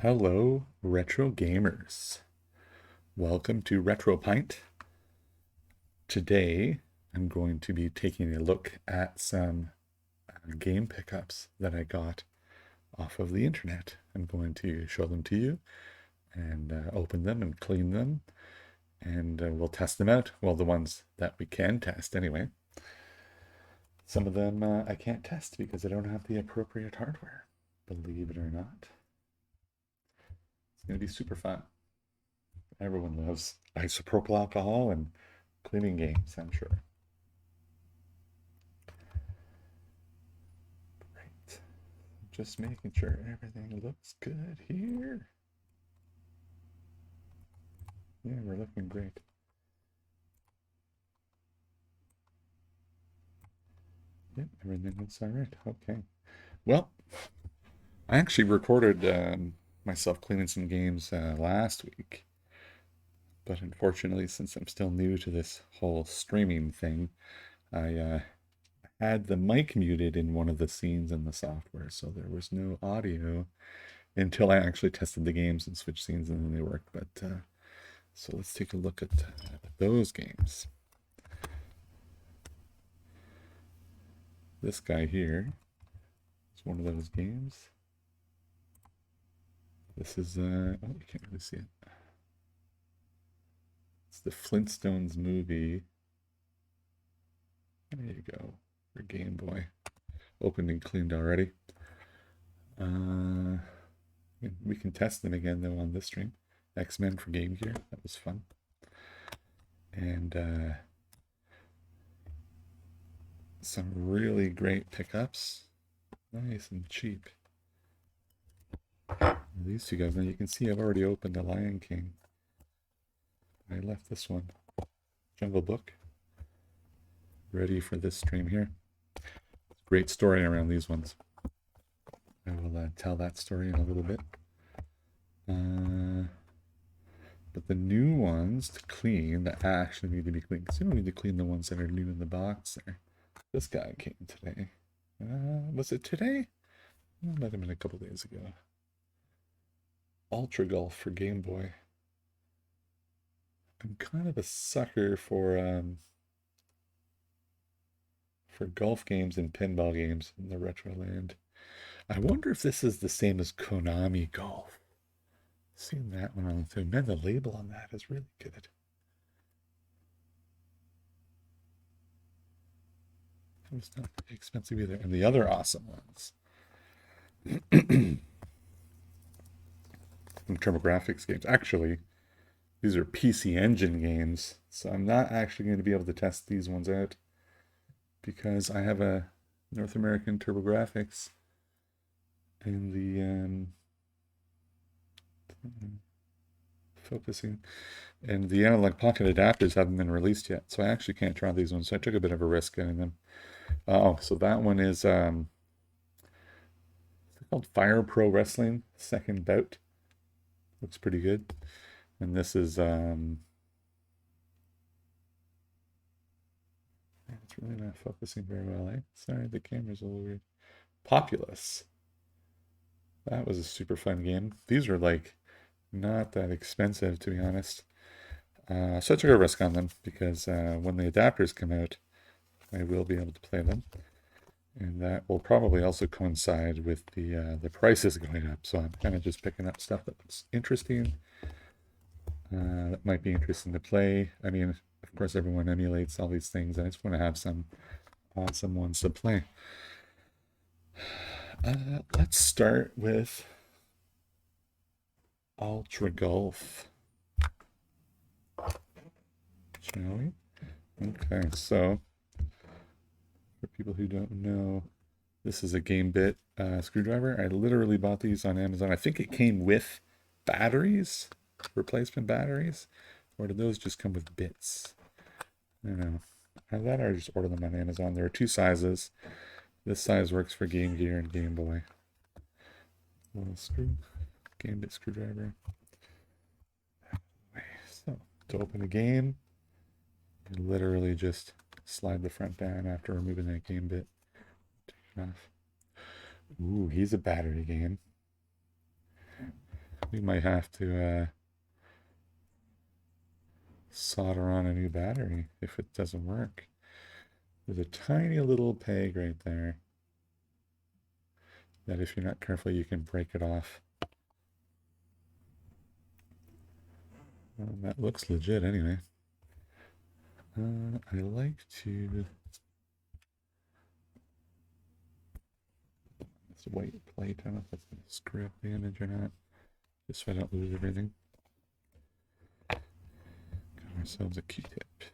Hello, retro gamers. Welcome to Retro Pint. Today, I'm going to be taking a look at some game pickups that I got off of the internet. I'm going to show them to you and open them and clean them, and we'll test them out. Well, the ones that we can test anyway. Some of them I can't test because I don't have the appropriate hardware, believe it or not. It's going to be super fun. Everyone loves isopropyl alcohol and cleaning games, I'm sure. Right. Just making sure everything looks good here. Yeah, we're looking great. Yep, everything looks all right. Okay. Well, I actually recorded myself cleaning some games last week. But unfortunately, since I'm still new to this whole streaming thing, I had the mic muted in one of the scenes in the software, so there was no audio until I actually tested the games and switched scenes, and then they worked. But so let's take a look at those games. This guy here is one of those games. This is oh, you can't really see it. It's the Flintstones movie. There you go, for Game Boy. Opened and cleaned already. We can test them again though on this stream. X-Men for Game Gear. That was fun. And some really great pickups. Nice and cheap. These two guys. Now you can see I've already opened the Lion King. I left this one. Jungle Book. Ready for this stream here. Great story around these ones. I will tell that story in a little bit. But the new ones to clean that actually need to be cleaned, because you don't need to clean the ones that are new in the box there. This guy came today. Was it today? It might have been a couple days ago. Ultra Golf for Game Boy. I'm kind of a sucker for golf games and pinball games in the retro land. I wonder if this is the same as Konami Golf. Seen that one on too. Man, the label on that is really good. It's not expensive either. And the other awesome ones. From TurboGrafx games. Actually, these are PC Engine games, so I'm not actually going to be able to test these ones out because I have a North American TurboGrafx and the focusing and the Analogue Pocket adapters haven't been released yet, so I actually can't try these ones. So I took a bit of a risk getting them. Oh, so that one is called Fire Pro Wrestling Second Bout. Looks pretty good. And this is it's really not focusing very well, eh? Sorry, the camera's a little weird. Populous. That was a super fun game. These are like not that expensive, to be honest. So I took a risk on them because when the adapters come out, I will be able to play them. And that will probably also coincide with the prices going up. So I'm kind of just picking up stuff that looks interesting. That might be interesting to play. I mean, of course, everyone emulates all these things. I just want to have some awesome ones to play. Let's start with Ultra Golf. Shall we? Okay, so for people who don't know, this is a Gambit screwdriver. I literally bought these on Amazon. I think it came with batteries, replacement batteries, or did those just come with bits? I don't know. I thought I just ordered them on Amazon. There are two sizes. This size works for Game Gear and Game Boy. Little screw, Gambit screwdriver. So to open a game, you literally just slide the front down after removing that Gambit. Take it off. Ooh, he's a battery game. We might have to solder on a new battery if it doesn't work. There's a tiny little peg right there that if you're not careful, you can break it off. Well, that looks legit anyway. I like to... This white plate, I don't know if that's going to screw up the image or not, just so I don't lose everything. Got ourselves a Q-tip.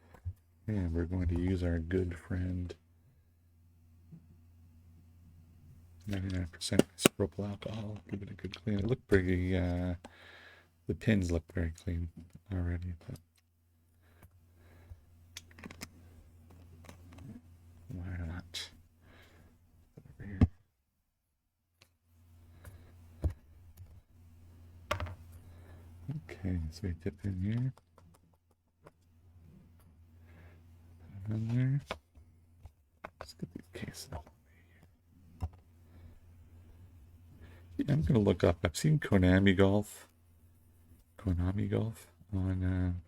And we're going to use our good friend 99% isopropyl alcohol. Give it a good clean. It looked pretty, the pins look very clean already. But why not? Over here. Okay, so we dip in here. Put it on there. Let's get these cases out of the way here. Yeah, I'm going to look up. I've seen Konami Golf on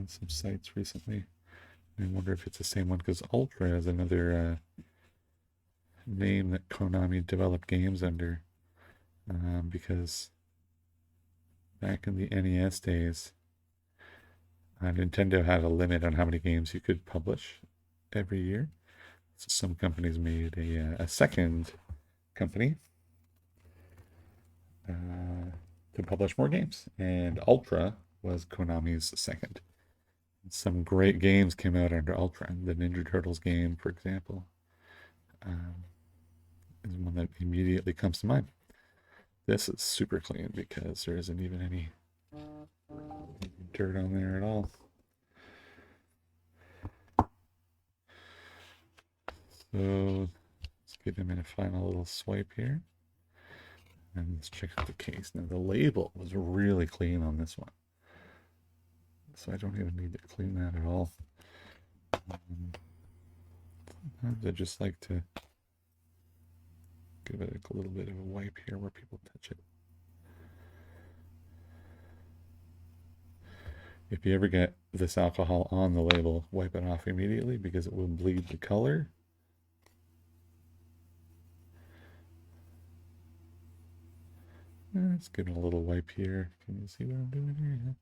some sites recently. I wonder if it's the same one, because Ultra is another name that Konami developed games under, because back in the NES days, Nintendo had a limit on how many games you could publish every year. So some companies made a second company to publish more games, and Ultra was Konami's second. Some great games came out under Ultra. The Ninja Turtles game, for example, is one that immediately comes to mind. This is super clean because there isn't even any dirt on there at all. So let's give him a final little swipe here. And let's check out the case. Now the label was really clean on this one, so I don't even need to clean that at all. Sometimes I just like to give it a little bit of a wipe here where people touch it. If you ever get this alcohol on the label, wipe it off immediately because it will bleed the color. Let's give it a little wipe here. Can you see what I'm doing here? Yeah.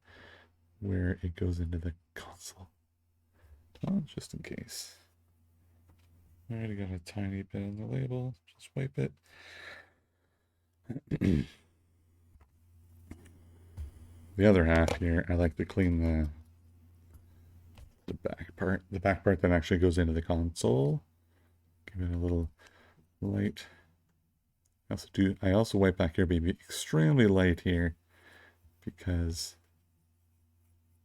Where it goes into the console. Oh, just in case. Already got a tiny bit on the label. Just wipe it. The other half here, I like to clean the back part. The back part that actually goes into the console. Give it a little light. I also wipe back here, baby, extremely light here, because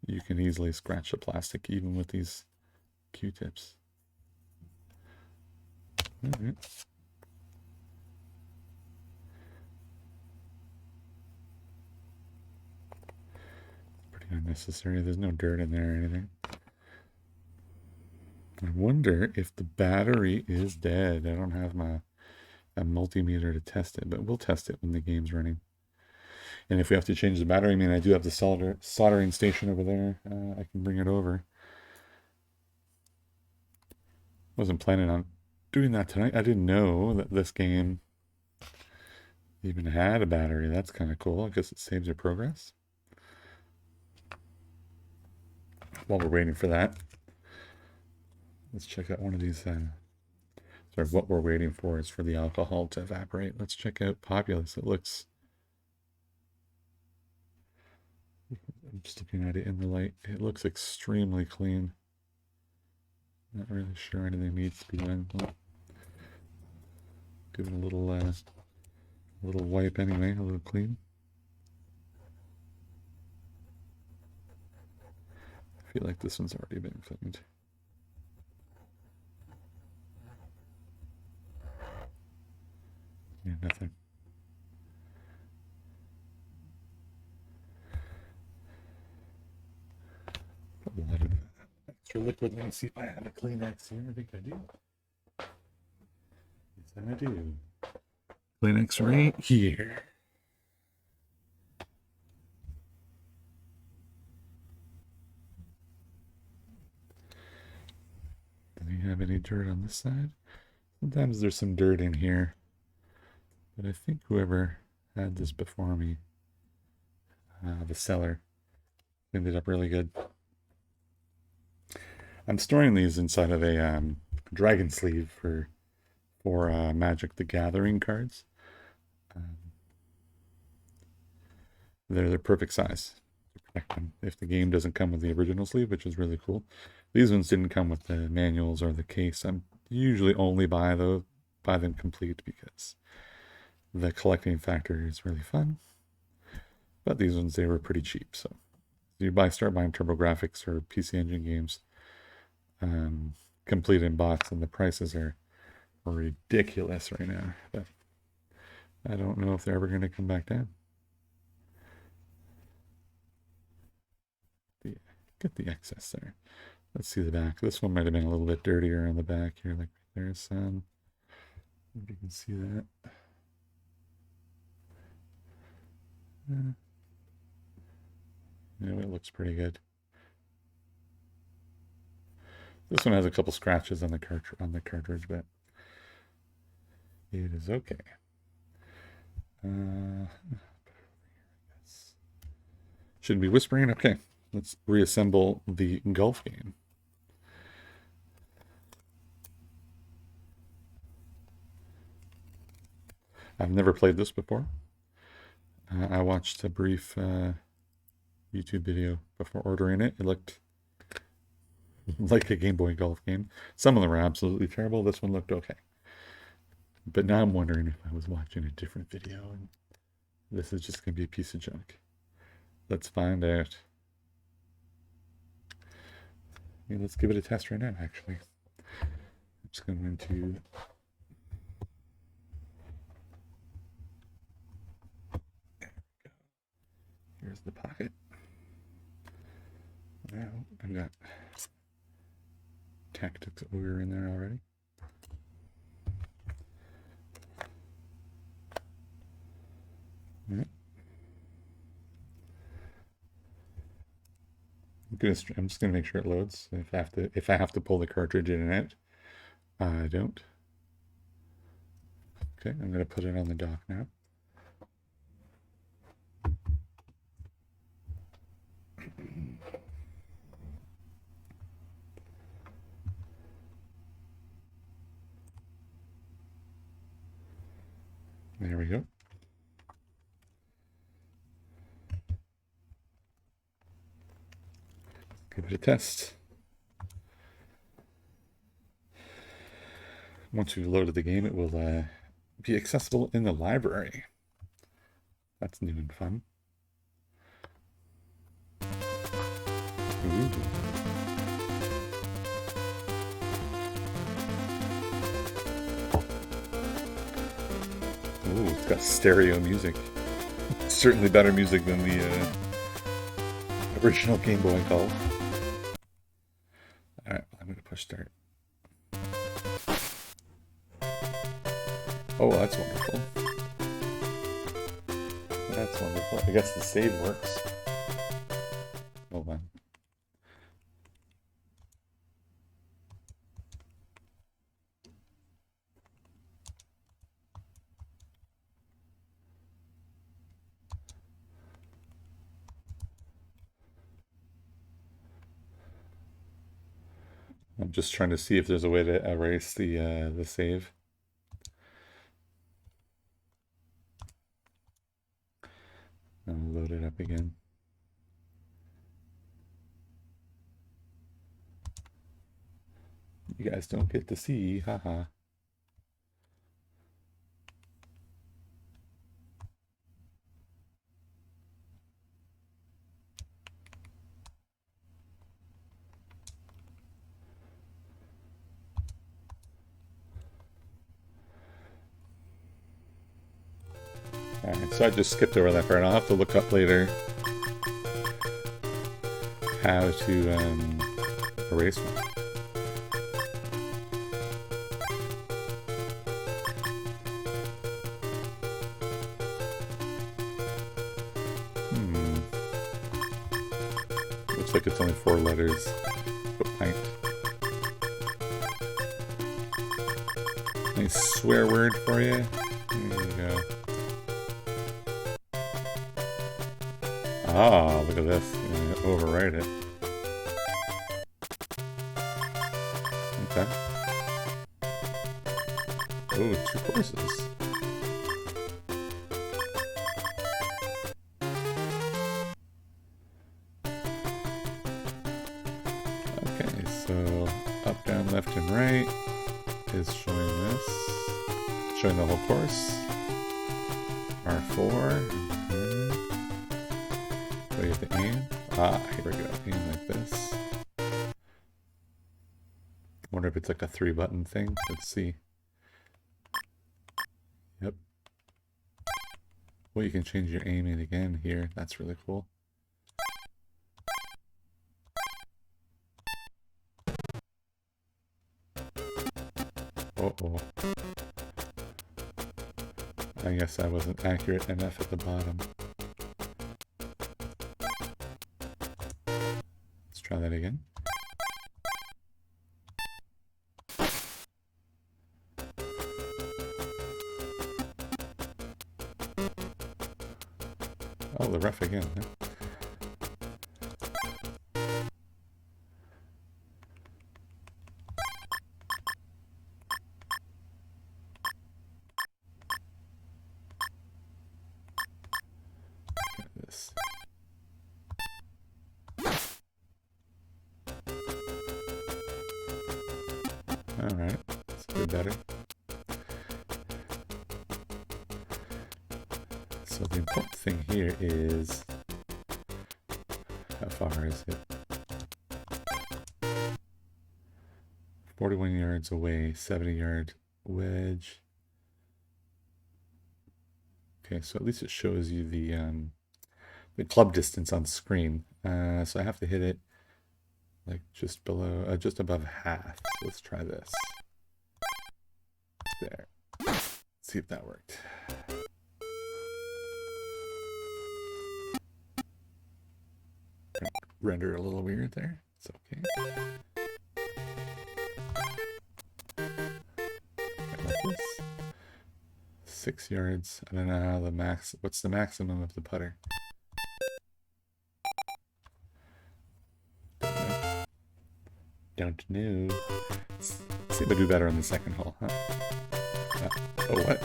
you can easily scratch the plastic even with these Q-tips. All right. Pretty unnecessary. There's no dirt in there or anything. I wonder if the battery is dead. I don't have a multimeter to test it, but we'll test it when the game's running. And if we have to change the battery, I mean, I do have the soldering station over there. I can bring it over. Wasn't planning on doing that tonight. I didn't know that this game even had a battery. That's kind of cool. I guess it saves your progress. While we're waiting for that, let's check out one of these. Sorry, what we're waiting for is for the alcohol to evaporate. Let's check out Populous. It looks... I'm just looking at it in the light. It looks extremely clean. Not really sure anything needs to be done. Give it a little wipe anyway, a little clean. I feel like this one's already been cleaned. Yeah, nothing. Put a lot of extra liquid. Let me see if I have a Kleenex here. I think I do. Yes, I do. Kleenex right here. have any dirt on this side. Sometimes there's some dirt in here. But I think whoever had this before me, the seller, cleaned it up really good. I'm storing these inside of a dragon sleeve for Magic the Gathering cards. They're the perfect size to protect them if the game doesn't come with the original sleeve, which is really cool. These ones didn't come with the manuals or the case. I'm usually only buy them complete because the collecting factor is really fun. But these ones, they were pretty cheap. So you start buying TurboGrafx or PC Engine games complete in box, and the prices are ridiculous right now. But I don't know if they're ever going to come back down. Get the excess there. Let's see the back. This one might have been a little bit dirtier on the back here. Like there's some. If you can see that. Yeah, it looks pretty good. This one has a couple scratches on the cartridge, but it is okay. Shouldn't be whispering. Okay, let's reassemble the golf game. I've never played this before. I watched a brief YouTube video before ordering it. It looked like a Game Boy golf game. Some of them were absolutely terrible. This one looked okay. But now I'm wondering if I was watching a different video and this is just going to be a piece of junk. Let's find out. Yeah, let's give it a test right now, actually. I'm just going to... Here's the pocket. Now I've got Tactics Ogre in there already. Right. I'm just gonna make sure it loads. If I have to pull the cartridge in and out, I don't. Okay, I'm gonna put it on the dock now. There we go. Give it a test. Once you've loaded the game, it will be accessible in the library. That's new and fun. Ooh. Ooh, it's got stereo music. Certainly better music than the original Game Boy Golf. Alright, I'm going to push start. Oh, that's wonderful. That's wonderful. I guess the save works. Hold on. I'm just trying to see if there's a way to erase the save. I'll load it up again. You guys don't get to see, haha. Alright, so I just skipped over that part. I'll have to look up later how to erase one. Looks like it's only 4 letters. Pint. swear word for you. There you go. Ah, look at this. I'm gonna overwrite it. Okay. Ooh, 2 courses. Okay, so up, down, left, and right is showing this. Showing the whole course. R4. Okay. So you have to aim. Ah, here we go. Aim like this. Wonder if it's like a 3-button thing. Let's see. Yep. Well, you can change your aiming again here. That's really cool. Uh-oh. I guess I wasn't accurate enough at the bottom. Let's try that again. Oh, the rough again, huh? This. Alright, that's a bit better. So the important thing here is, how far is it? 41 yards away, 70-yard wedge. Okay, so at least it shows you the club distance on screen. So I have to hit it like just below, just above half. So let's try this. There. Let's see if that worked. Render a little weird there. It's okay. Like this. 6 yards. I don't know how the max. What's the maximum of the putter? Don't know. Let's see if I do better on the second hole, huh? Oh, what?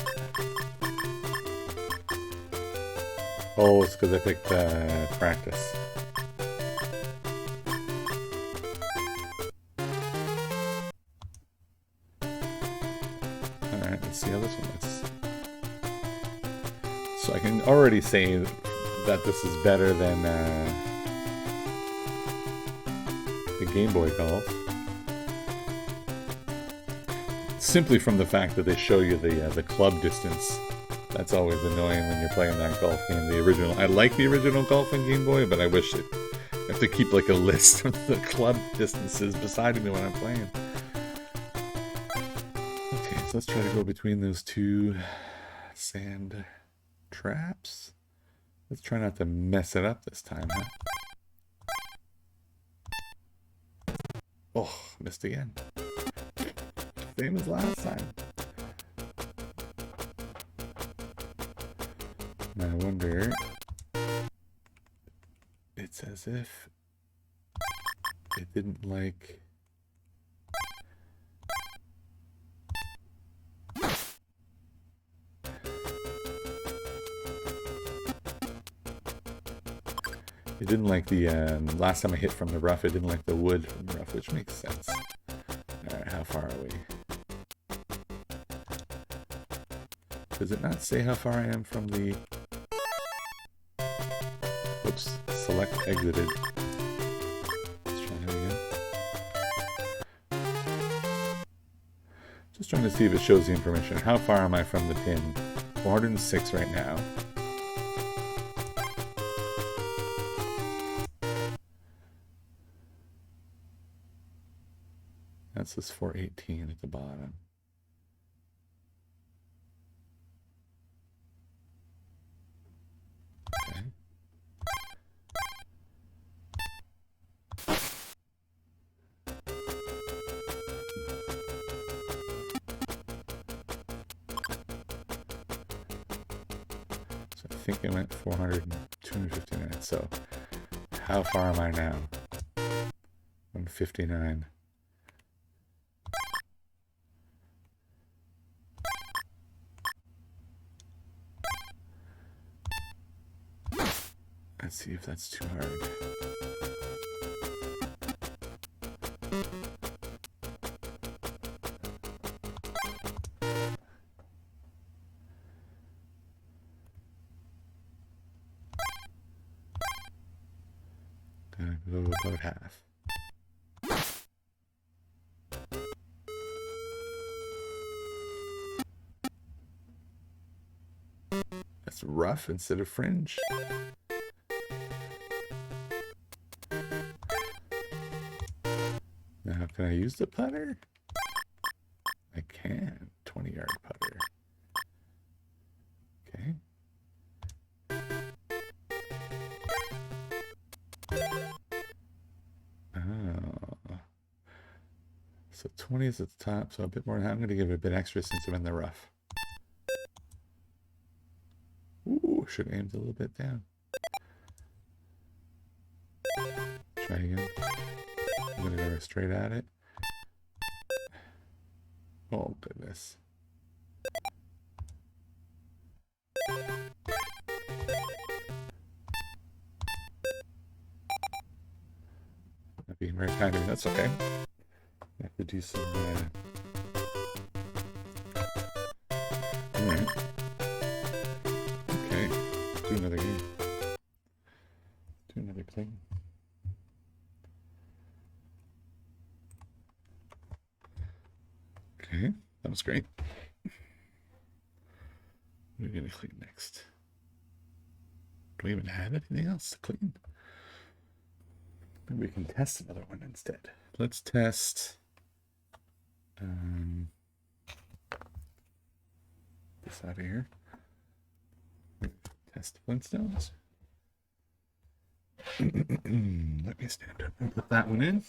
Oh, it's because I picked practice. Alright, let's see how this one looks. So I can already say that this is better than the Game Boy Golf. Simply from the fact that they show you the club distance. That's always annoying when you're playing that golf game. The original, I like the original golf on Game Boy, but I wish I have to keep like a list of the club distances beside me when I'm playing. Okay, so let's try to go between those 2 sand traps. Let's try not to mess it up this time, huh? Oh, missed again. Same as last time. I wonder, it's as if it didn't like... It didn't like the, last time I hit from the rough, it didn't like the wood from the rough, which makes sense. Alright, how far are we? Does it not say how far I am from the... Oops, select exited. Let's try that again. Just trying to see if it shows the information. How far am I from the pin? 406 right now. That says 418 at the bottom. Okay. think it went 400 and 259. So how far am I now? 159. Let's see if that's too hard. Gonna go about half. That's rough instead of fringe. Now, can I use the putter? I can. 20-yard putter. Okay. Oh. So 20 is at the top, so a bit more. I'm going to give it a bit extra since I'm in the rough. Ooh, should have aimed a little bit down. Try again. I'm going to go straight at it. Oh, goodness. Not being very kind to me. That's okay. I have to do some... Alright. Okay. Do another game. Do another clean. Okay, that was great. What are we going to clean next? Do we even have anything else to clean? Maybe we can test another one instead. Let's test this out of here. Test Flintstones. Let me stand up and put that one in.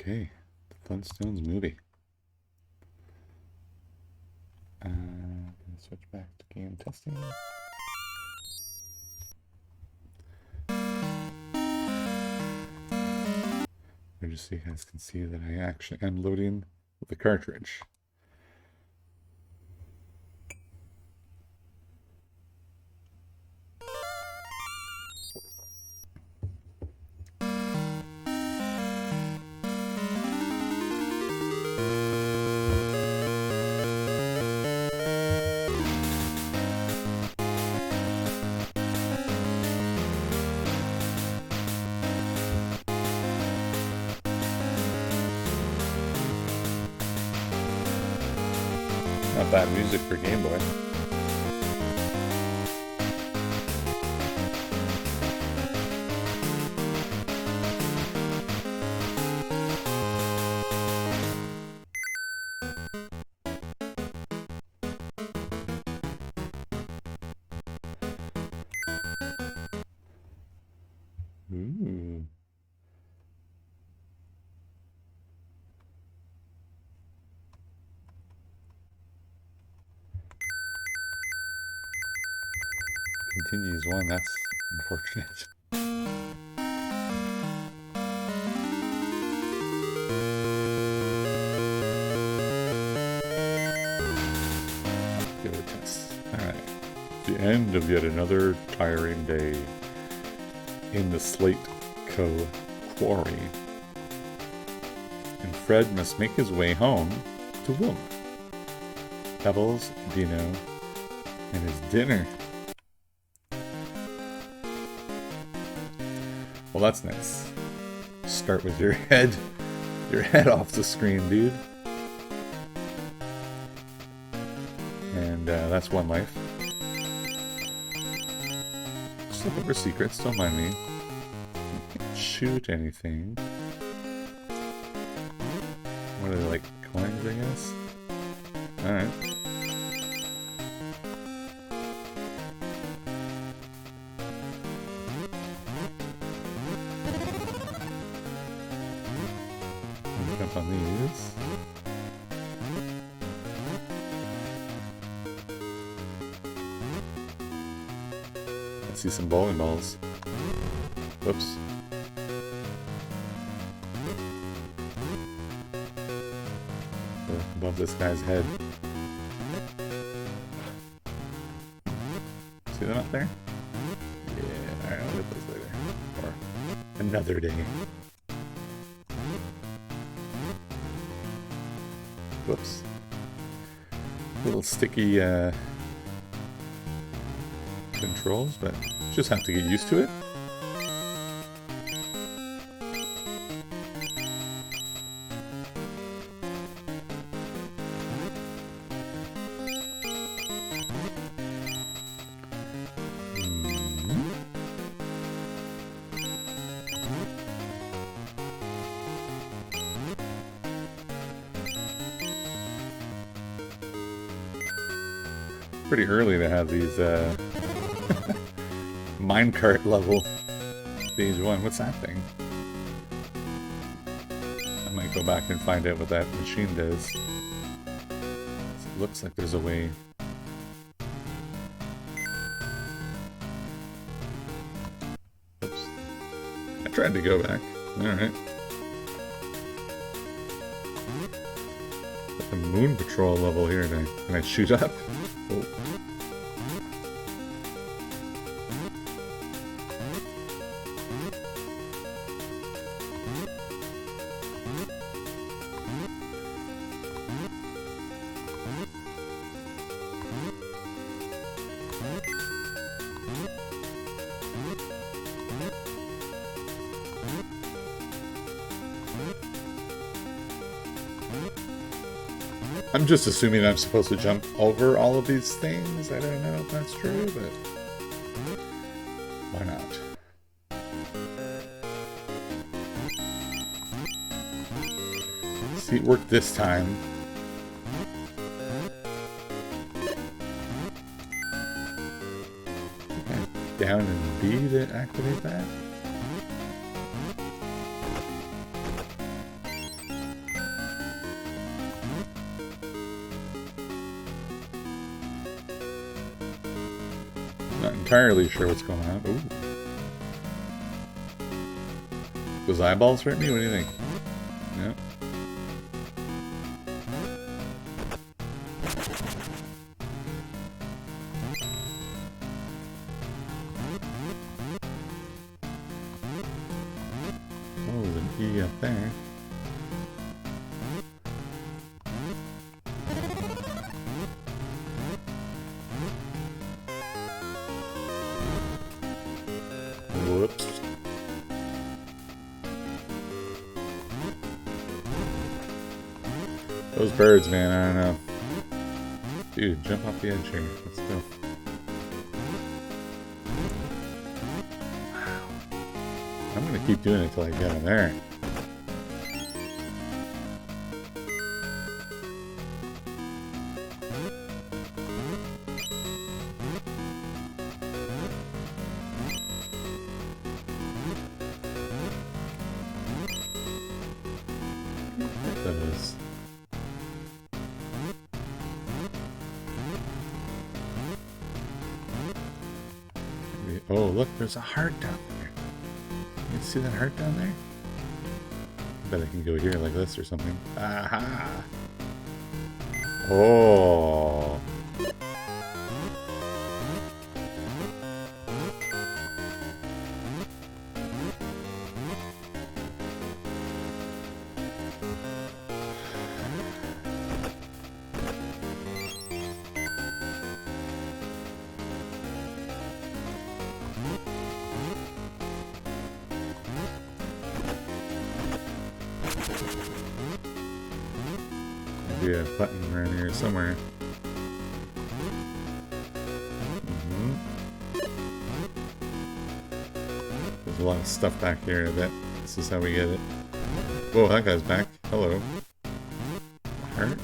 Okay, the Flintstones movie. I'm going to switch back to game testing. Just so you guys can see that I actually am loading the cartridge. Not bad music for Game Boy. Ooh. Continues one, that's unfortunate. Give it a test. Alright. The end of yet another tiring day in the Slate Co. quarry. And Fred must make his way home to Wilma, Pebbles, Dino, and his dinner. Well, that's nice. Start with your head off the screen, dude. And that's one life. just looking for secrets, don't mind me. Can't shoot anything. What are they, like coins, I guess? Alright. Jump on these. Let's see some bowling balls. Whoops. Above this guy's head. See them up there? Yeah, alright, I'll get those later. Or another day. Whoops. Little sticky controls, but just have to get used to it. Pretty early to have these minecart level stage 1. What's that thing? I might go back and find out what that machine does. It looks like there's a way. Oops. I tried to go back. Alright. The moon patrol level here. Can I shoot up? Oh. I'm just assuming I'm supposed to jump over all of these things. I don't know if that's true, but why not? See, it worked this time. Okay, down and B to activate that. Not entirely sure what's going on. Ooh. Those eyeballs hurt me? What do you think? Yeah. Oh, there's an E up there. Whoops. Those birds, man, I don't know. Dude, jump off the edge here. Let's go. Wow. I'm gonna keep doing it till I get him there. Those. Oh, look, there's a heart down there. You can see that heart down there? I bet I can go here like this or something. Aha! Oh! Be a button around here somewhere. There's a lot of stuff back here, I bet. This is how we get it. Whoa, that guy's back. Hello. Heart.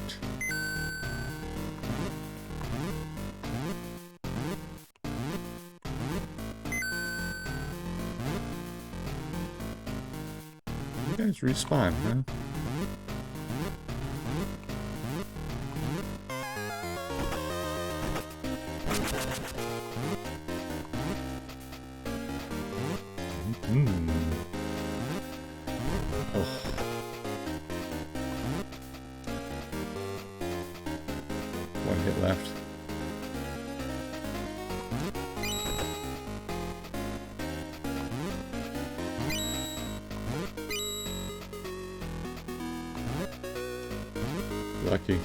You guys respawn, huh? Oh. One hit left. Lucky.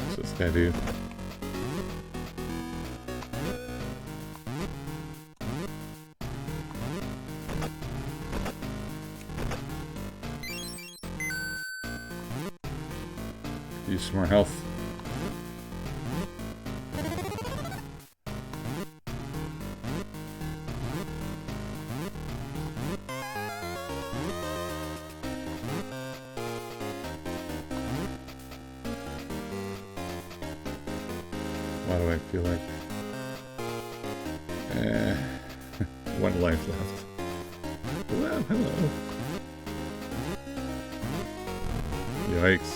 What's this guy do? Use some more health. Why do I feel like... one life left. Well, hello. Yikes.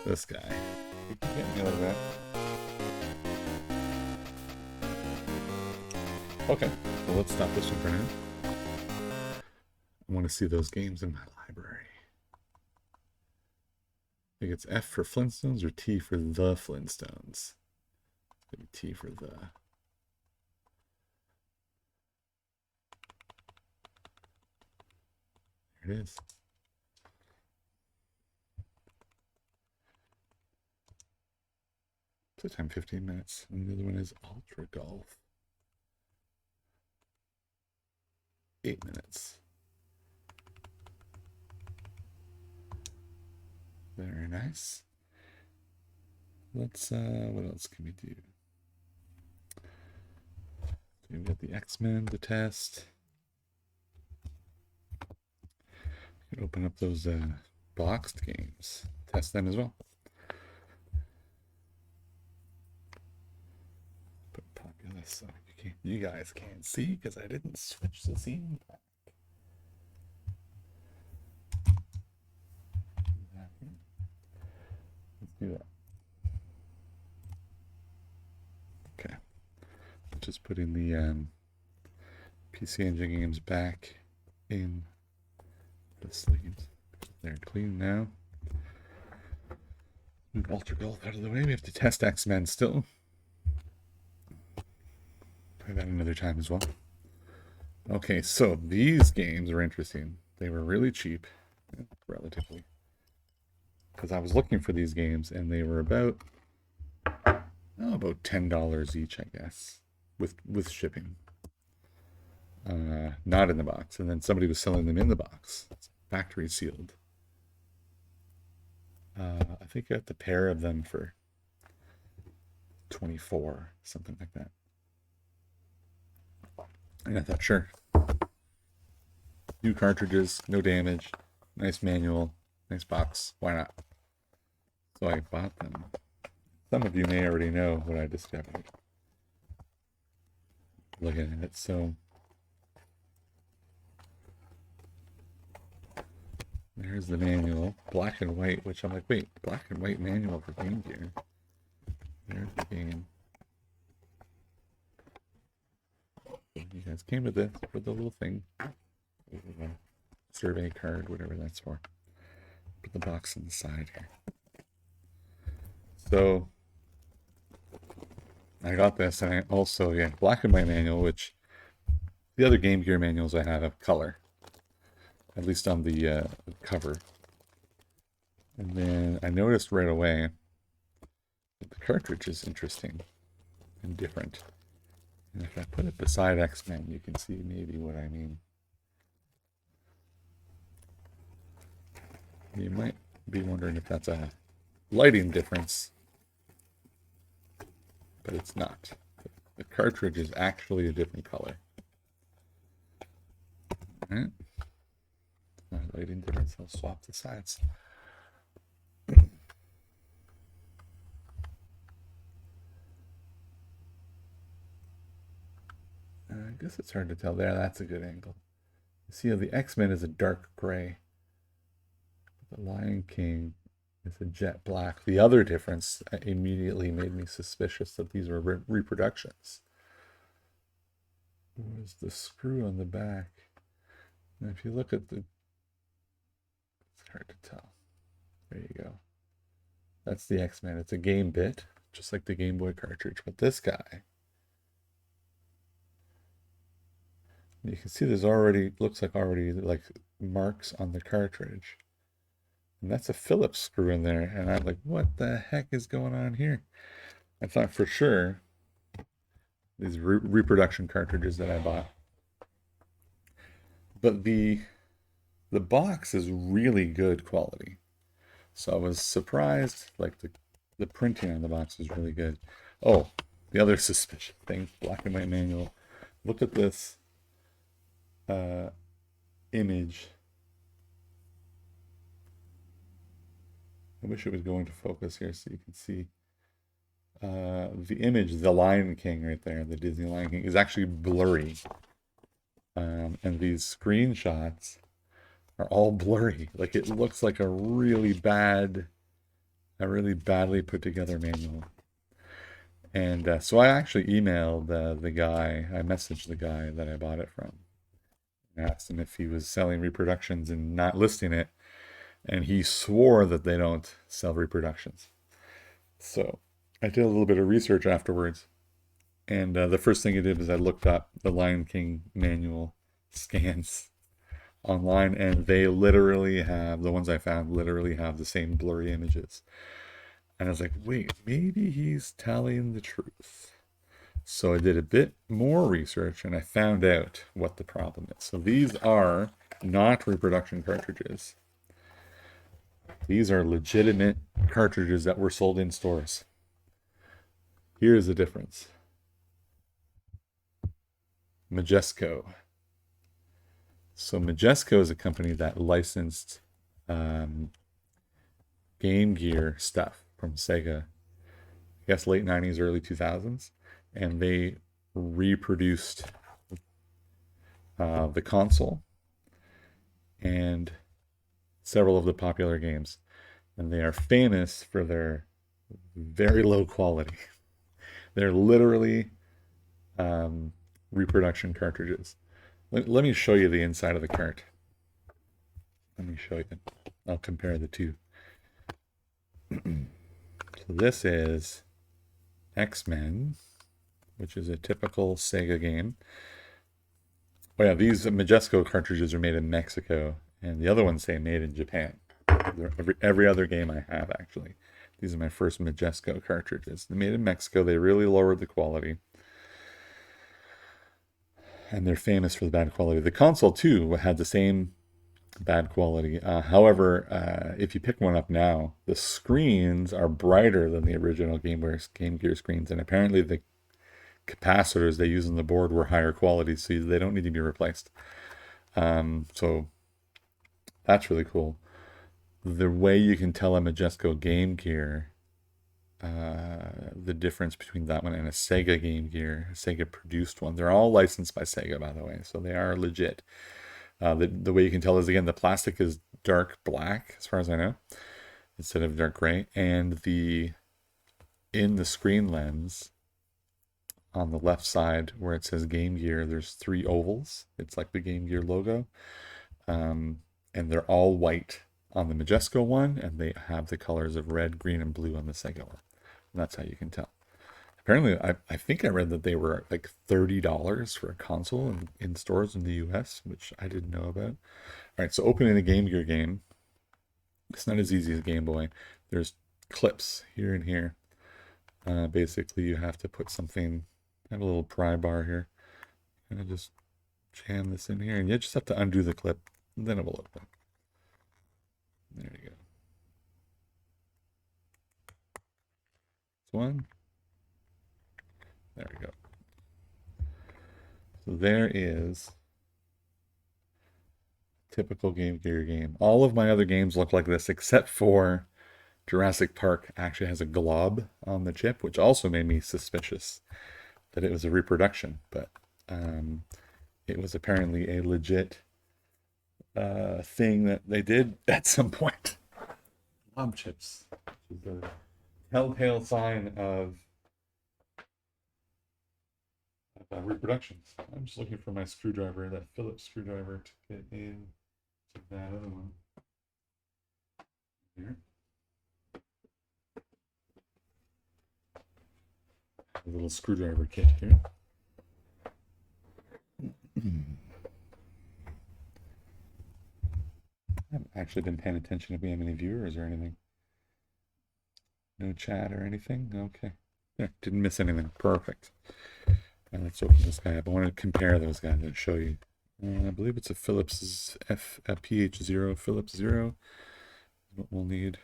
This guy. You can get me out of that. Okay, well let's stop this one for now. I want to see those games in my library. I think it's F for Flintstones or T for the Flintstones. Maybe T for the. There it is. The time 15 minutes, and the other one is Ultra Golf. 8 minutes. Very nice. Let's what else can we do? We've got the X-Men to test. We can open up those boxed games. Test them as well. Populous, so you guys can't see because I didn't switch the scene back. Let's do that. Okay, just putting the PC Engine games back in the sleeves. They're clean now. Move Ultra Golf out of the way. We have to test X-Men still. Try that another time as well. Okay, so these games are interesting. They were really cheap, relatively, because I was looking for these games and they were about $10 each, I guess, with shipping. Not in the box, and then somebody was selling them in the box, factory sealed. I think I got the pair of them for $24, something like that. And I thought, sure. New cartridges, no damage, nice manual, nice box. Why not? So I bought them. Some of you may already know what I discovered. Looking at it, so there's the manual, black and white, which I'm like, wait, black and white manual for Game Gear. There's the game. You guys came with this for the little thing. Survey card, whatever that's for. Put the box on the side here. So I got this, and I also, black and white manual, which the other Game Gear manuals I have color, at least on the cover. And then I noticed right away that the cartridge is interesting and different. And if I put it beside X-Men, you can see maybe what I mean. You might be wondering if that's a lighting difference, but it's not. The cartridge is actually a different color. All right. Lighting difference. I'll swap the sides. I guess it's hard to tell there. That's a good angle. You see how the X-Men is a dark gray. The Lion King is a jet black. The other difference immediately made me suspicious that these were reproductions. Was the screw on the back. And if you look at the, it's hard to tell. There you go. That's the X-Men. It's a game bit, just like the Game Boy cartridge. But this guy, you can see there's already, looks like already like marks on the cartridge. And that's a Phillips screw in there. And I'm like, what the heck is going on here? I thought for sure these reproduction cartridges that I bought. But the box is really good quality. So I was surprised, like the printing on the box is really good. Oh, the other suspicious thing, black and white manual. Look at this image. I wish it was going to focus here so you can see. The image, the Lion King right there, the Disney Lion King, is actually blurry. And these screenshots are all blurry. Like it looks like a really badly put together manual. And so I actually emailed the guy, I messaged the guy that I bought it from. I asked him if he was selling reproductions and not listing it. And he swore that they don't sell reproductions. So I did a little bit of research afterwards. And the first thing I did was I looked up the Lion King manual scans online, and they literally have, the ones I found literally have the same blurry images. And I was like, wait, maybe he's telling the truth. So I did a bit more research and I found out what the problem is. So these are not reproduction cartridges. These are legitimate cartridges that were sold in stores. Here's the difference. Majesco. So Majesco is a company that licensed Game Gear stuff from Sega, I guess late 90s, early 2000s. And they reproduced the console and several of the popular games. And they are famous for their very low quality. They're literally reproduction cartridges. Let me show you the inside of the cart. Let me show you. I'll compare the two. So this is X-Men, which is a typical Sega game. Oh yeah, these Majesco cartridges are made in Mexico, and the other ones say made in Japan. Every other game I have, actually. These are my first Majesco cartridges. They're made in Mexico. They really lowered the quality. And they're famous for the bad quality. The console, too, had the same bad quality. However, if you pick one up now, the screens are brighter than the original Game Gear screens. And apparently the capacitors they use on the board were higher quality, so they don't need to be replaced. So that's really cool. The way you can tell a Majesco Game Gear, the difference between that one and a Sega Game Gear, a Sega produced one. They're all licensed by Sega, by the way, so they are legit. The way you can tell is, again, the plastic is dark black, as far as I know, instead of dark gray. And in the screen lens, on the left side where it says Game Gear, there's 3 ovals. It's like the Game Gear logo. And they're all white on the Majesco one, and they have the colors of red, green, and blue on the Sega one. And that's how you can tell. Apparently, I think I read that they were like $30 for a console in stores in the US, which I didn't know about. All right, so opening a Game Gear game, it's not as easy as Game Boy. There's clips here and here. Basically, you have to put something, I have a little pry bar here. And I just jam this in here, and you just have to undo the clip, and then it will open. There you go. This one. There we go. So there is typical Game Gear game. All of my other games look like this except for Jurassic Park actually has a glob on the chip, which also made me suspicious that it was a reproduction, but it was apparently a legit thing that they did at some point. Glob chips, which is a telltale sign of reproductions. I'm just looking for my screwdriver, that Phillips screwdriver, to get in to that other one. Here. A little screwdriver kit here. I haven't actually been paying attention if we have any viewers or anything. No chat or anything? Okay. Yeah, didn't miss anything. Perfect. Now let's open this guy up. I want to compare those guys and show you. I believe it's a Phillips PH0, Phillips 0. What we'll need.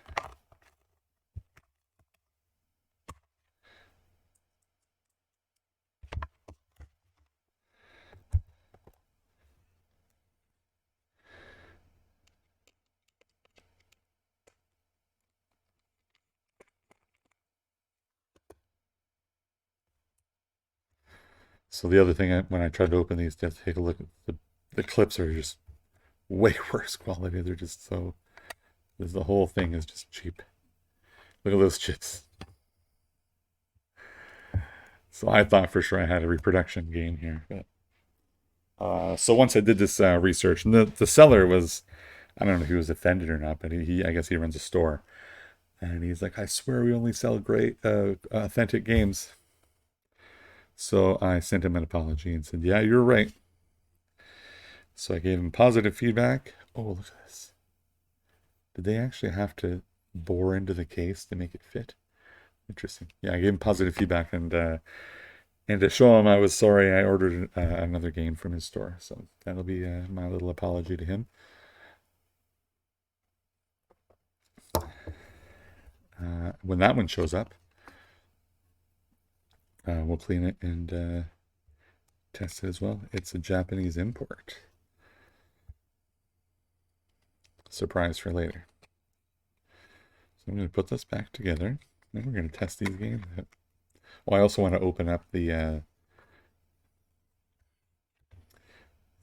So the other thing, when I tried to open these, to take a look at the clips are just way worse quality. They're just so, the whole thing is just cheap. Look at those chips. So I thought for sure I had a reproduction game here. But, so once I did this research, and the seller was, I don't know if he was offended or not, but he I guess he runs a store. And he's like, I swear we only sell great, authentic games. So I sent him an apology and said, yeah, you're right. So I gave him positive feedback. Oh, look at this. Did they actually have to bore into the case to make it fit? Interesting. Yeah, I gave him positive feedback, and to show him I was sorry I ordered another game from his store. So that'll be my little apology to him. When that one shows up, we'll clean it and test it as well. It's a Japanese import. Surprise for later. So I'm going to put this back together, and we're going to test these games out. Well, I also want to open up the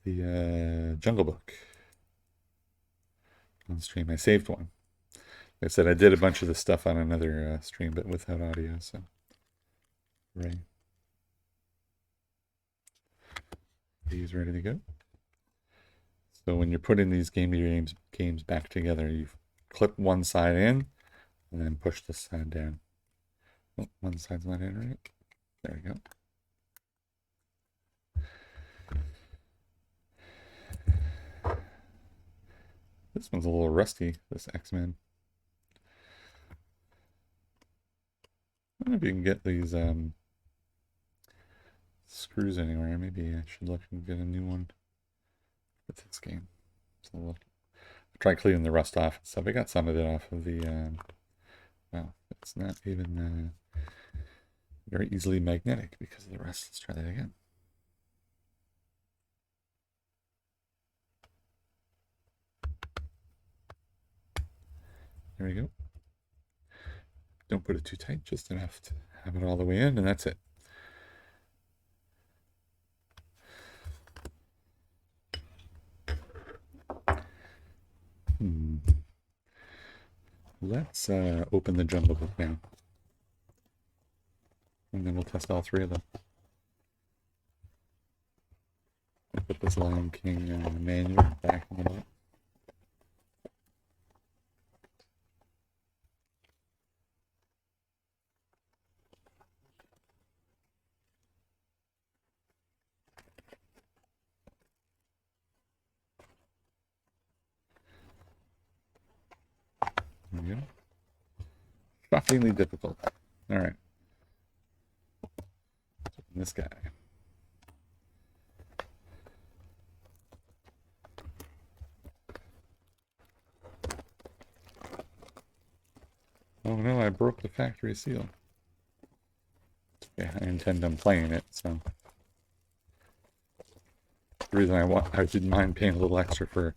Jungle Book on stream. I saved one. Like I said, I did a bunch of this stuff on another stream, but without audio, so right. These ready to go. So when you're putting these games back together, you clip one side in and then push this side down. Oh, one side's not in right. There we go. This one's a little rusty, this X-Men. I don't know if you can get these screws anywhere. Maybe I should look and get a new one with this game. So look. I tried cleaning the rust off and stuff. I got some of it off of the well, it's not even very easily magnetic because of the rust. Let's try that again. There we go. Don't put it too tight, just enough to have it all the way in, and that's it. Let's open the Jungle Book now. And then we'll test all three of them. I'll put this Lion King manual back in the box. There we go. Shockingly difficult. All right. Let's open this guy. Oh no, I broke the factory seal. Yeah, I intend on playing it, so. The reason I didn't mind paying a little extra for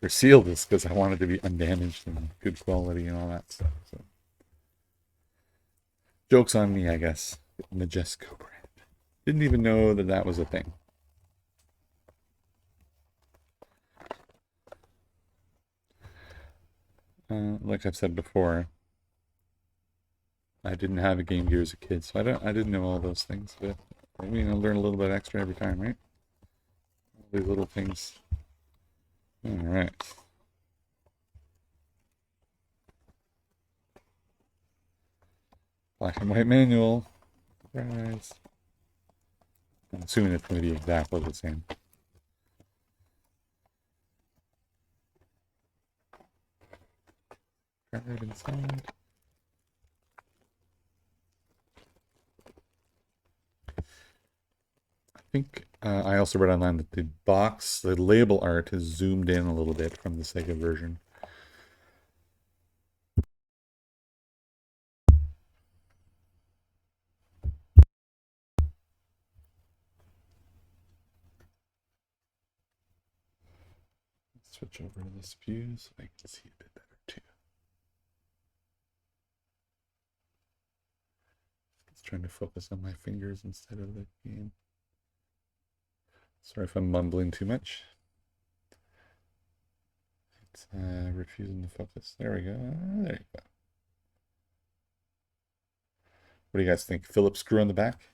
sealed is because I wanted to be undamaged and good quality and all that stuff. So. Joke's on me, I guess. Majesco brand. Didn't even know that that was a thing. Like I've said before, I didn't have a Game Gear as a kid, so I didn't know all those things. But I mean, I learn a little bit extra every time, right? All these little things. All right. Black and white manual. Surprise. I'm assuming it's going to be exactly the same. Card inside. I think I also read online that the label art is zoomed in a little bit from the Sega version. Switch over to this view so I can see a bit better too. It's trying to focus on my fingers instead of the game. Sorry if I'm mumbling too much. It's refusing to focus. There we go. There you go. What do you guys think? Phillips screw on the back?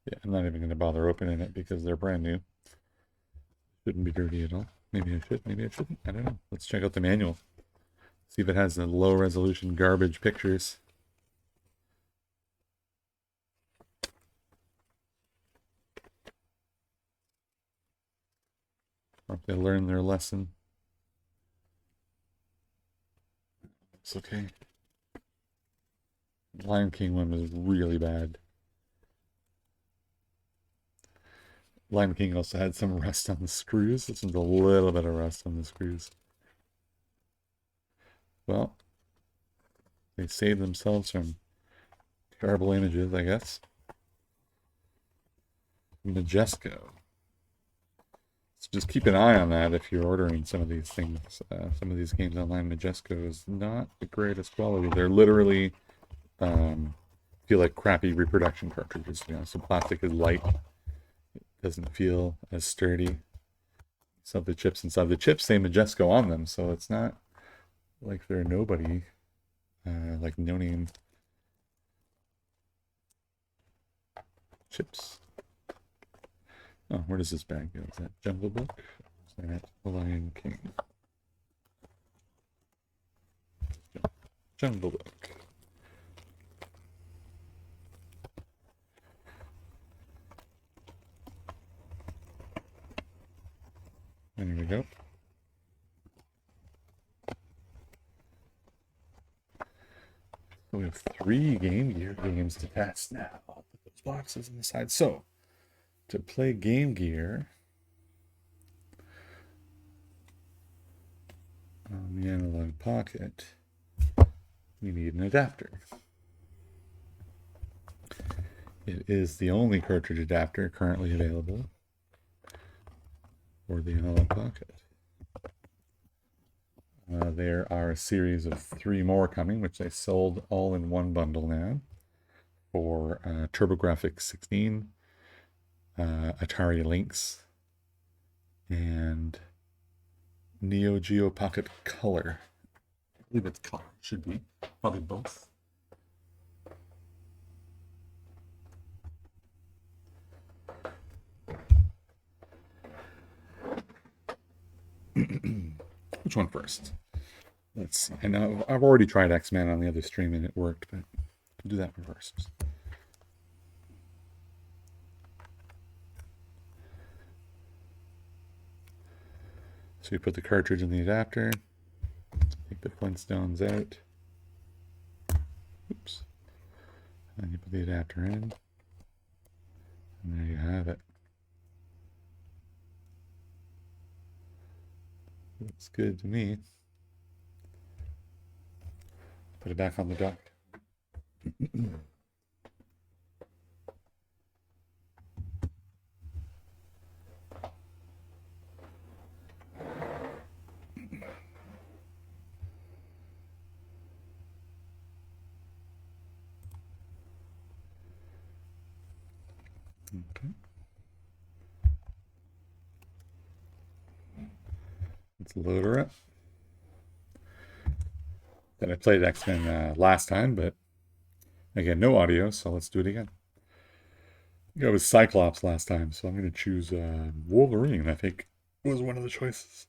Yeah, I'm not even going to bother opening it because they're brand new. Shouldn't be dirty at all. Maybe I should, maybe I shouldn't. I don't know. Let's check out the manual. See if it has the low resolution garbage pictures. Or if they learn their lesson. It's okay. Lion King one was really bad. Lion King also had some rust on the screws. This one's a little bit of rust on the screws. Well, they saved themselves from terrible images, I guess. Majesco. So just keep an eye on that if you're ordering some of these things. Some of these games online. Majesco is not the greatest quality. They're literally feel like crappy reproduction cartridges. You know, so plastic is light. It doesn't feel as sturdy. Some of the chips inside the chips say Majesco on them, so it's not like they're nobody, like no name chips. Oh, where does this bag go? Is that Jungle Book? Is that Lion King? Jungle Book. There we go. So we have 3 Game Gear games to test now. I'll put those boxes on the side. So, to play Game Gear on the Analogue Pocket, we need an adapter. It is the only cartridge adapter currently available for the Analogue Pocket. There are a series of 3 more coming, which they sold all in one bundle now for TurboGrafx 16, Atari Lynx, and Neo Geo Pocket Color. I believe it's color. It should be. Probably both. Which one first? Let's see. I know I've already tried X-Men on the other stream and it worked, but we'll do that one first. So you put the cartridge in the adapter, take the Flintstones out. Oops. And you put the adapter in. And there you have it. Looks good to me. Put it back on the dock. Okay. Let's load her up. Then I played X-Men last time, but again, no audio, so let's do it again. I was Cyclops last time, so I'm going to choose Wolverine, I think was one of the choices.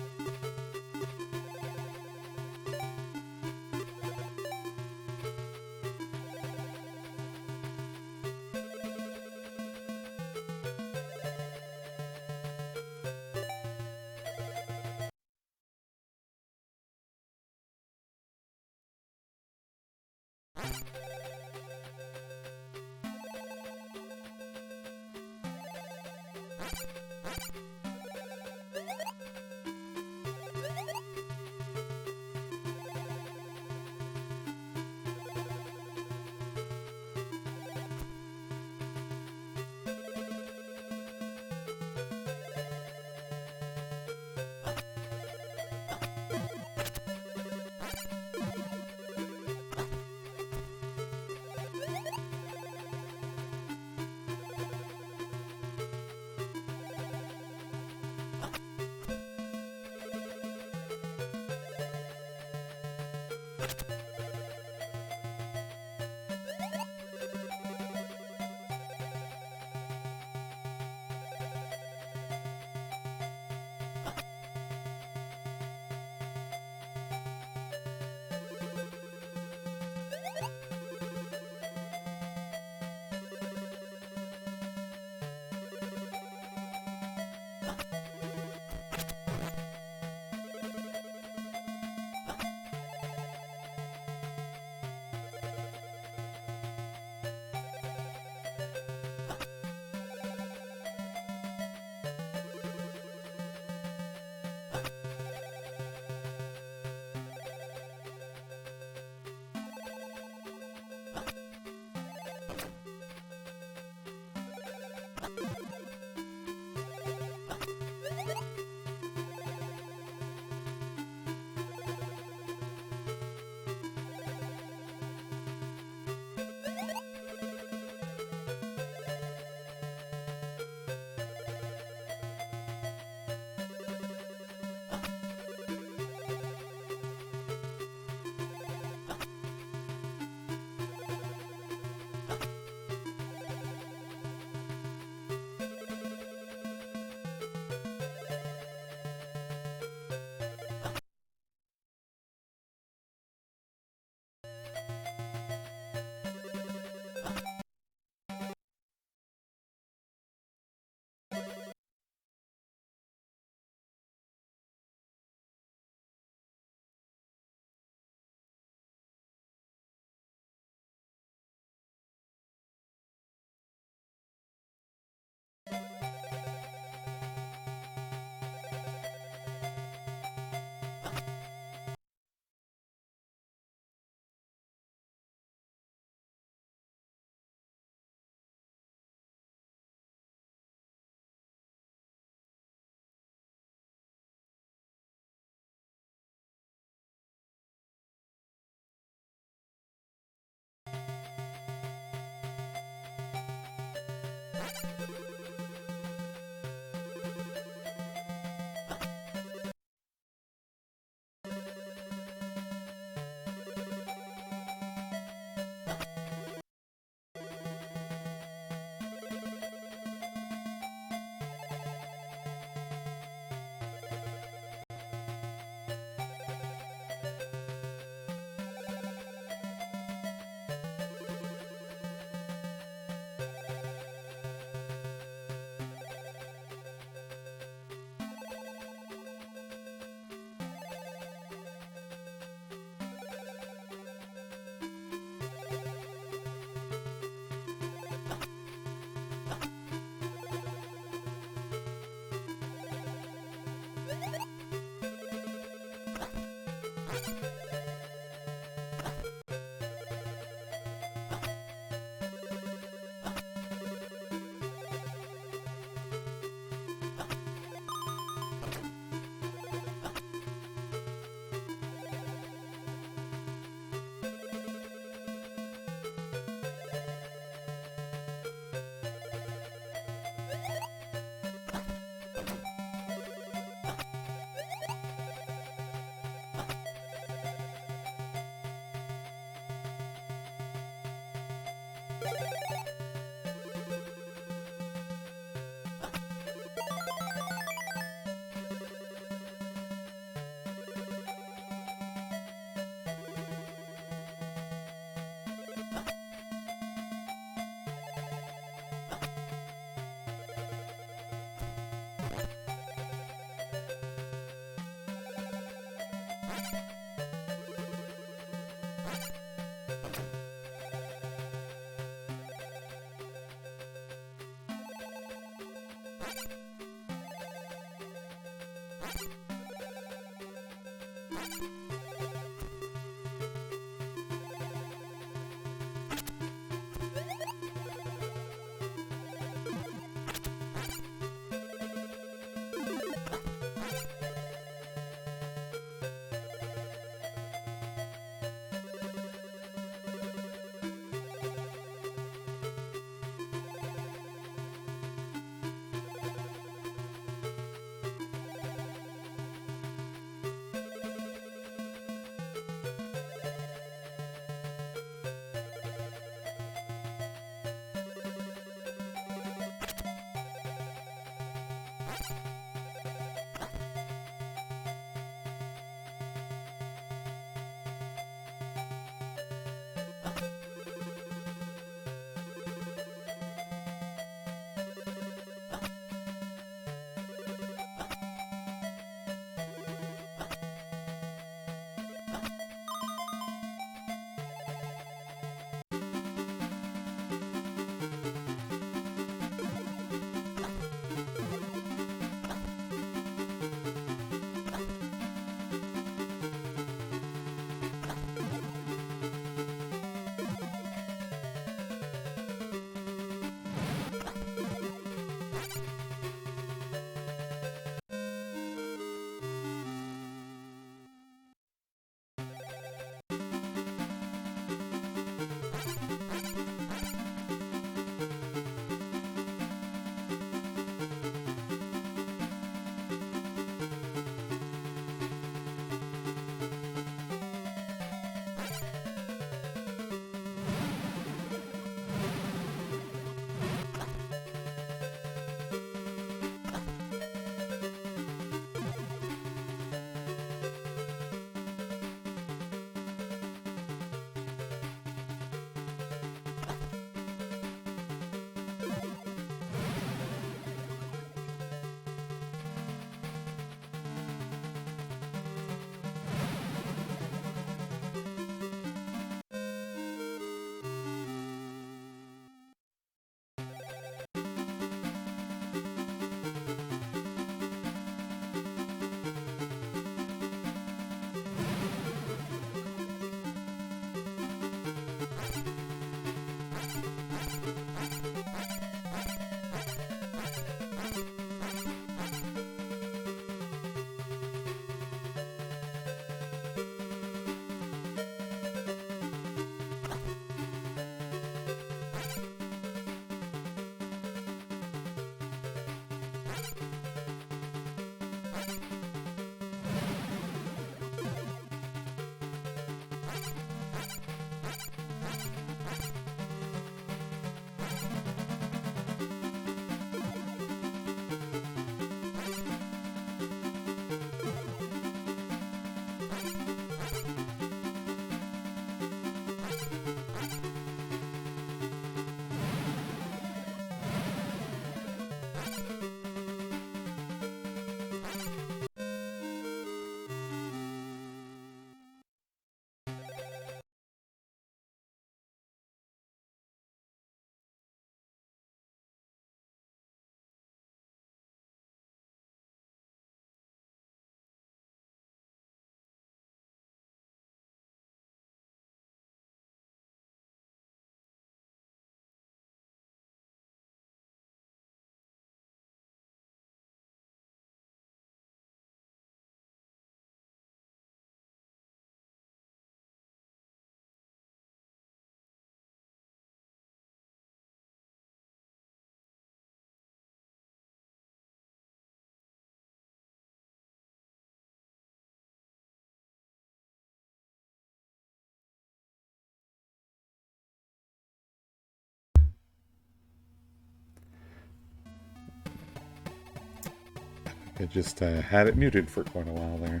I just had it muted for quite a while there.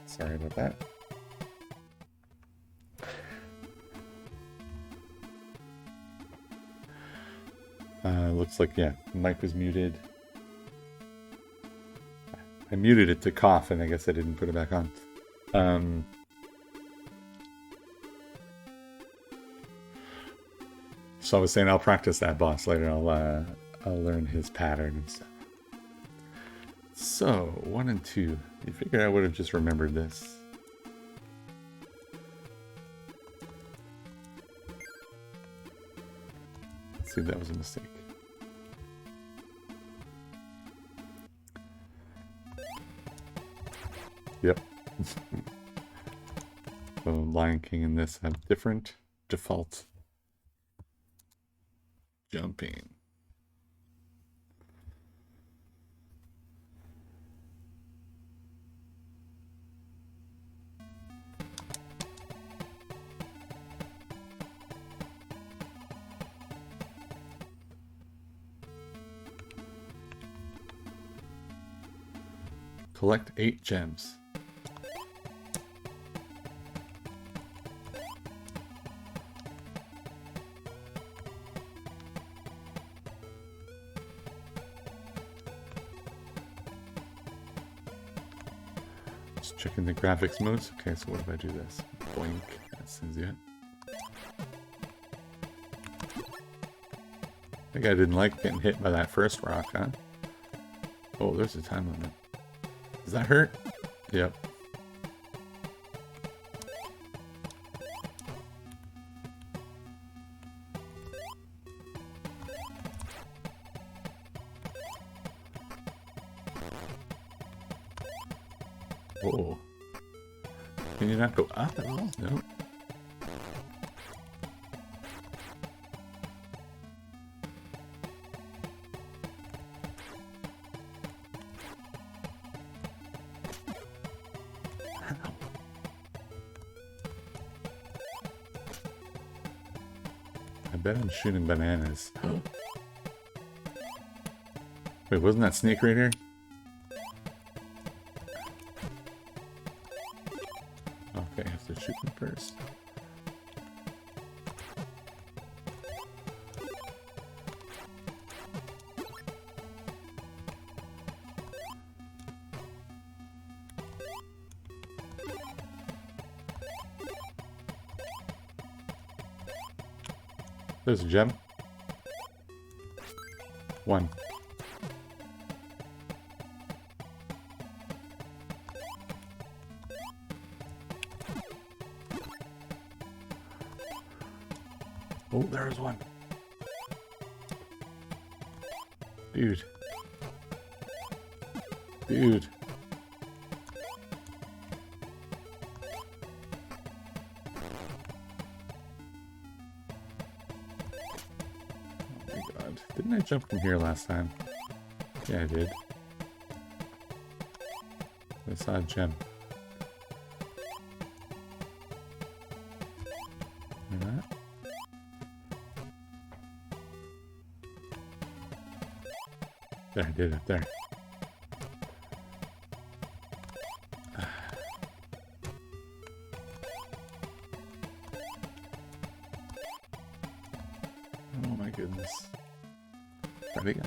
Sorry about that. Looks like, yeah, mic was muted. I muted it to cough, and I guess I didn't put it back on. So I was saying I'll practice that boss later. I'll learn his pattern and stuff. So, 1 and 2. You figure I would have just remembered this. Let's see if that was a mistake. Yep. So Lion King and this have different default jumping. Collect 8 gems. Just checking the graphics modes. Okay, so what if I do this? Boink. That sends you it. I think I didn't like getting hit by that first rock, huh? Oh, there's a time limit. Does that hurt? Yep. Oh. Can you not go up at all? No. I bet I'm shooting bananas. Wait, wasn't that snake right here? Okay, I have to shoot them first. There's a gem. 1. Oh, there's 1. Dude. Dude. Didn't I jump from here last time? Yeah, I did. I saw a gem. Hear that? There, I did it. There. Oh my goodness. There we go.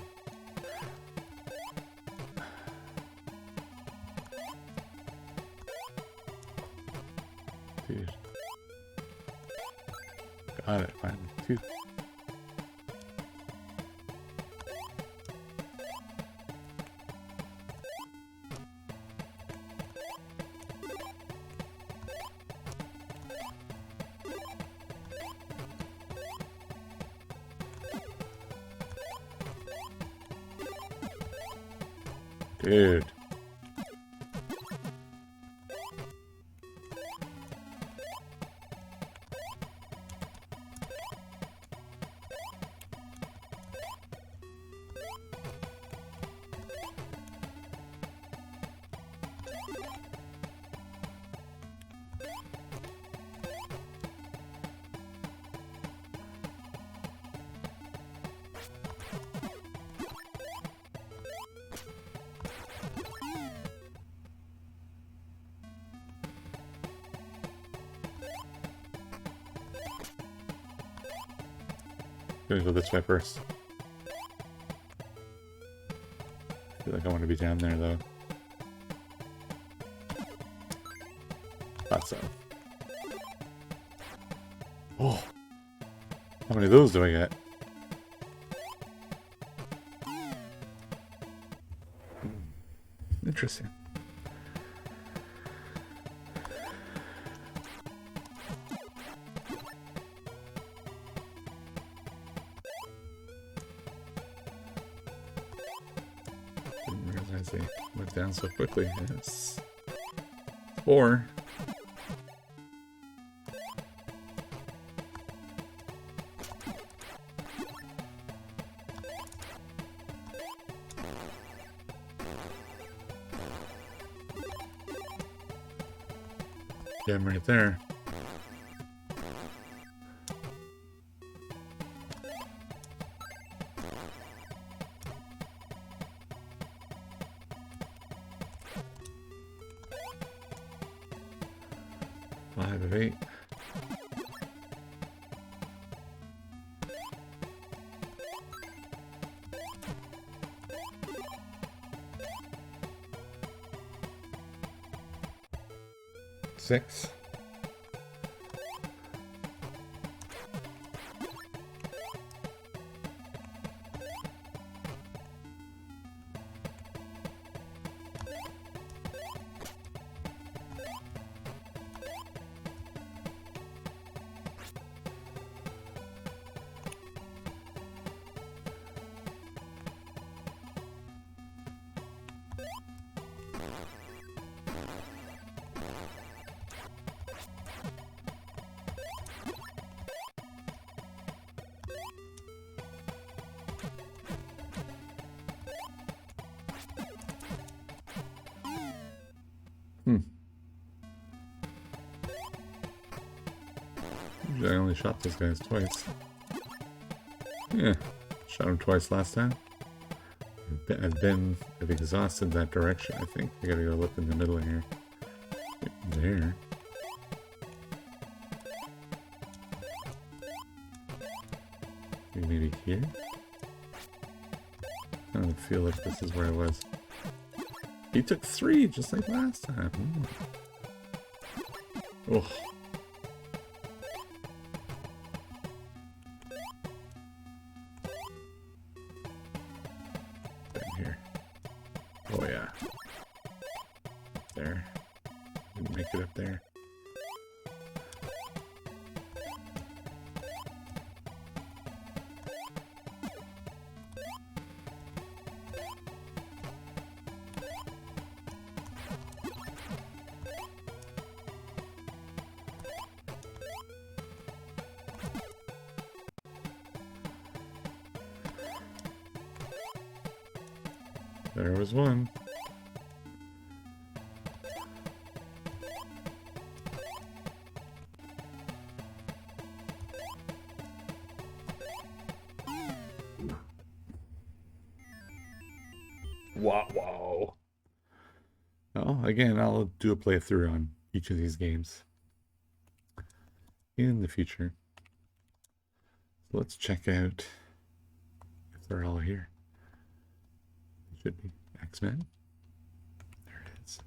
Dude. Got it, finally. 2. Dude. Gonna go this way first. I feel like I want to be down there though. Thought so. Oh! How many of those do I get? Interesting. Didn't realize they went down so quickly. Yes. 4. Gem right there. Five of 8. Six. I only shot those guys twice. Yeah, shot him twice last time. I've exhausted that direction, I think. I gotta go look in the middle here. There. Maybe here? I don't feel like this is where I was. He took 3, just like last time. Oh. Here. Oh yeah. There. Didn't make it up there. There was one. Wow. Well, again, I'll do a playthrough on each of these games in the future. So let's check out if they're all here. Should be X-Men. There it is.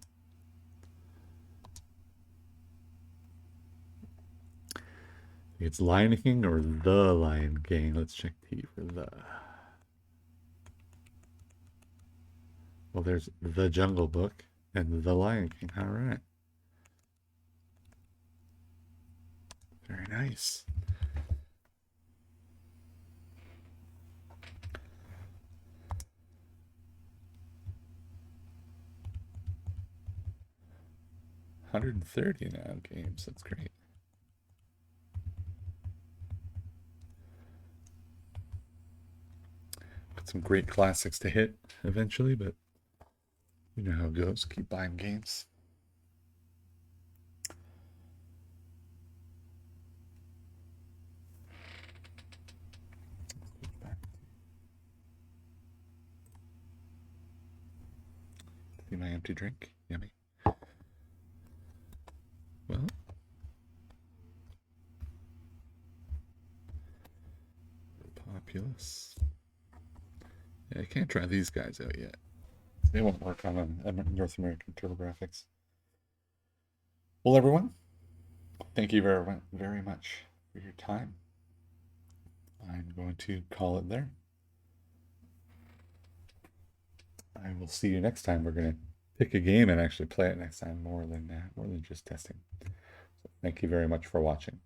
It's Lion King or The Lion King. Let's check T for the. Well, there's The Jungle Book and The Lion King. All right. Very nice. $130 now games. That's great. Got some great classics to hit eventually, but you know how it goes. Keep buying games. See my empty drink. Yummy. Well, Populous. Yeah, I can't try these guys out yet. They won't work on North American TurboGrafx. Well, everyone, thank you very much for your time. I'm going to call it there. I will see you next time. We're going to pick a game and actually play it next time more than just testing. So thank you very much for watching.